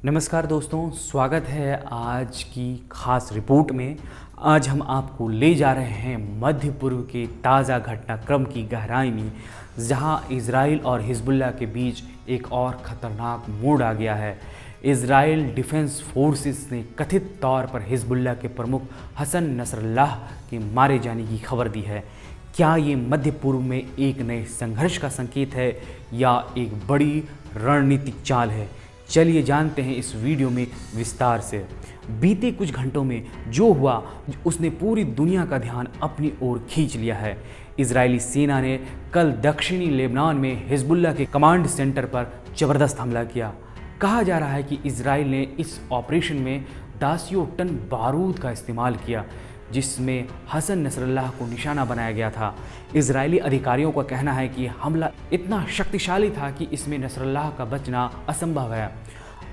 नमस्कार दोस्तों, स्वागत है आज की खास रिपोर्ट में। आज हम आपको ले जा रहे हैं मध्य पूर्व के ताज़ा घटनाक्रम की गहराई में, जहां इजराइल और हिजबुल्लाह के बीच एक और ख़तरनाक मोड़ आ गया है। इजराइल डिफेंस फोर्सेस ने कथित तौर पर हिजबुल्लाह के प्रमुख हसन नसरल्लाह के मारे जाने की खबर दी है। क्या ये मध्य पूर्व में एक नए संघर्ष का संकेत है या एक बड़ी रणनीतिक चाल है? चलिए जानते हैं इस वीडियो में विस्तार से। बीते कुछ घंटों में जो हुआ उसने पूरी दुनिया का ध्यान अपनी ओर खींच लिया है। इजरायली सेना ने कल दक्षिणी लेबनान में हिजबुल्लाह के कमांड सेंटर पर जबरदस्त हमला किया। कहा जा रहा है कि इजराइल ने इस ऑपरेशन में दासियों टन बारूद का इस्तेमाल किया, जिसमें हसन नसरल्लाह को निशाना बनाया गया था। इजरायली अधिकारियों का कहना है कि हमला इतना शक्तिशाली था कि इसमें नसरल्लाह का बचना असंभव है।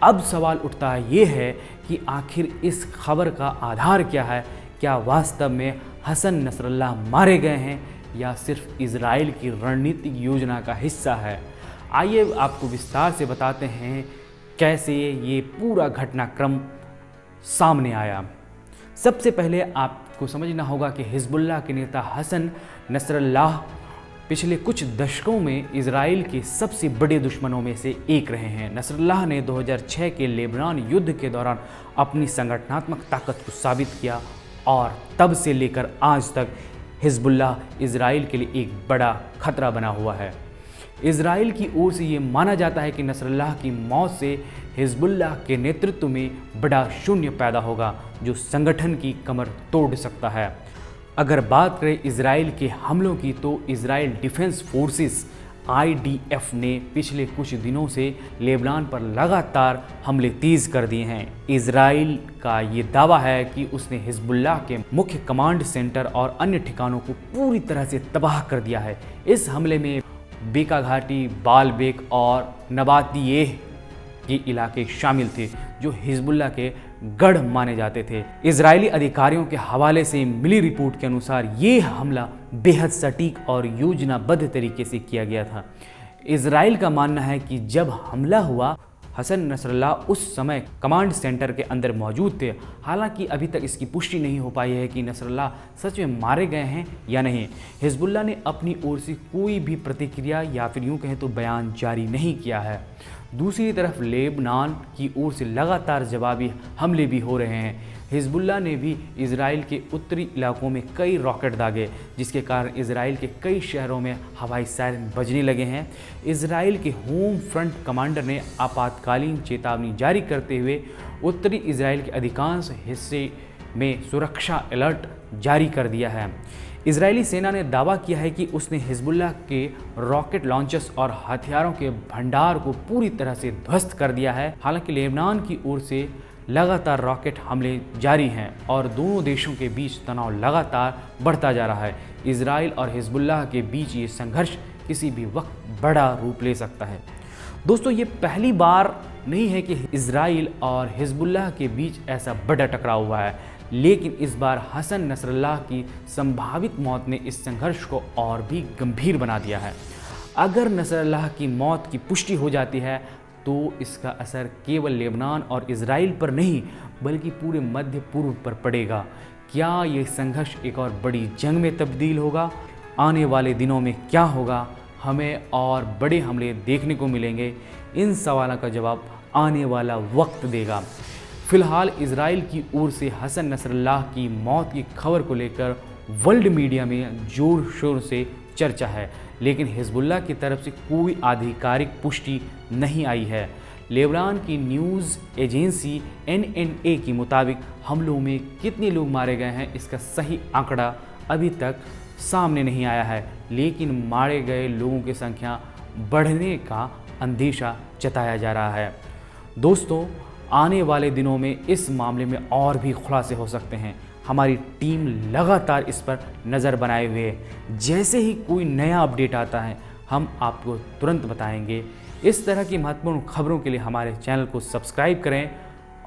अब सवाल उठता है ये है कि आखिर इस खबर का आधार क्या है? क्या वास्तव में हसन नसरल्लाह मारे गए हैं या सिर्फ इजराइल की रणनीतिक योजना का हिस्सा है? आइए आपको विस्तार से बताते हैं कैसे ये पूरा घटनाक्रम सामने आया। सबसे पहले आपको समझना होगा कि हिजबुल्लाह के नेता हसन नसरल्लाह पिछले कुछ दशकों में इजराइल के सबसे बड़े दुश्मनों में से एक रहे हैं। नसरल्लाह ने 2006 के लेबनान युद्ध के दौरान अपनी संगठनात्मक ताकत को साबित किया और तब से लेकर आज तक हिजबुल्लाह इजराइल के लिए एक बड़ा खतरा बना हुआ है। इजराइल की ओर से ये माना जाता है कि नसरल्लाह की मौत से हिजबुल्लाह के नेतृत्व में बड़ा शून्य पैदा होगा, जो संगठन की कमर तोड़ सकता है। अगर बात करें इजराइल के हमलों की, तो इजराइल डिफेंस फोर्सेस IDF ने पिछले कुछ दिनों से लेबनान पर लगातार हमले तेज कर दिए हैं। इजराइल का ये दावा है कि उसने हिजबुल्लाह के मुख्य कमांड सेंटर और अन्य ठिकानों को पूरी तरह से तबाह कर दिया है। इस हमले में बेका घाटी, बालबेक और नबातियेह के इलाके शामिल थे, जो हिजबुल्लाह के गढ़ माने जाते थे। इजरायली अधिकारियों के हवाले से मिली रिपोर्ट के अनुसार ये हमला बेहद सटीक और योजनाबद्ध तरीके से किया गया था। इजराइल का मानना है कि जब हमला हुआ, हसन नसरल्लाह उस समय कमांड सेंटर के अंदर मौजूद थे। हालांकि अभी तक इसकी पुष्टि नहीं हो पाई है कि नसरल्लाह सच में मारे गए हैं या नहीं। हिजबुल्लाह ने अपनी ओर से कोई भी प्रतिक्रिया या फिर यूँ कहें तो बयान जारी नहीं किया है। दूसरी तरफ लेबनान की ओर से लगातार जवाबी हमले भी हो रहे हैं। हिजबुल्लाह ने भी इजराइल के उत्तरी इलाकों में कई रॉकेट दागे, जिसके कारण इजराइल के कई शहरों में हवाई सायरन बजने लगे हैं। इजराइल के होम फ्रंट कमांडर ने आपातकालीन चेतावनी जारी करते हुए उत्तरी इजराइल के अधिकांश हिस्से में सुरक्षा अलर्ट जारी कर दिया है। इजरायली सेना ने दावा किया है कि उसने हिजबुल्लाह के रॉकेट लॉन्चर्स और हथियारों के भंडार को पूरी तरह से ध्वस्त कर दिया है। हालांकि लेबनान की ओर से लगातार रॉकेट हमले जारी हैं और दोनों देशों के बीच तनाव लगातार बढ़ता जा रहा है। इजराइल और हिजबुल्लाह के बीच ये संघर्ष किसी भी वक्त बड़ा रूप ले सकता है। दोस्तों, ये पहली बार नहीं है कि इजराइल और हिजबुल्लाह के बीच ऐसा बड़ा टकराव हुआ है, लेकिन इस बार हसन नसरल्लाह की संभावित मौत ने इस संघर्ष को और भी गंभीर बना दिया है। अगर नसरल्लाह की मौत की पुष्टि हो जाती है तो इसका असर केवल लेबनान और इजराइल पर नहीं बल्कि पूरे मध्य पूर्व पर पड़ेगा। क्या ये संघर्ष एक और बड़ी जंग में तब्दील होगा? आने वाले दिनों में क्या होगा? हमें और बड़े हमले देखने को मिलेंगे? इन सवालों का जवाब आने वाला वक्त देगा। फिलहाल इजराइल की ओर से हसन नसरल्लाह की मौत की खबर को लेकर वर्ल्ड मीडिया में जोर शोर से चर्चा है, लेकिन हिजबुल्लाह की तरफ से कोई आधिकारिक पुष्टि नहीं आई है। लेबनान की न्यूज़ एजेंसी NNA के मुताबिक हमलों में कितने लोग मारे गए हैं, इसका सही आंकड़ा अभी तक सामने नहीं आया है, लेकिन मारे गए लोगों की संख्या बढ़ने का अंदेशा जताया जा रहा है। दोस्तों, आने वाले दिनों में इस मामले में और भी खुलासे हो सकते हैं। हमारी टीम लगातार इस पर नज़र बनाए हुए है। जैसे ही कोई नया अपडेट आता है हम आपको तुरंत बताएंगे। इस तरह की महत्वपूर्ण खबरों के लिए हमारे चैनल को सब्सक्राइब करें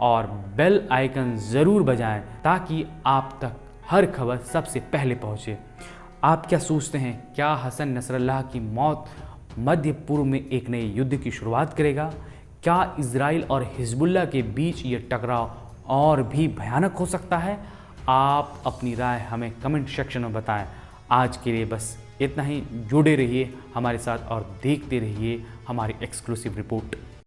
और बेल आइकन ज़रूर बजाएं ताकि आप तक हर खबर सबसे पहले पहुंचे। आप क्या सोचते हैं, क्या हसन नसरल्लाह की मौत मध्य पूर्व में एक नए युद्ध की शुरुआत करेगा? क्या इजराइल और हिजबुल्लाह के बीच ये टकराव और भी भयानक हो सकता है? आप अपनी राय हमें कमेंट सेक्शन में बताएं। आज के लिए बस इतना ही। जुड़े रहिए हमारे साथ और देखते रहिए हमारी एक्सक्लूसिव रिपोर्ट।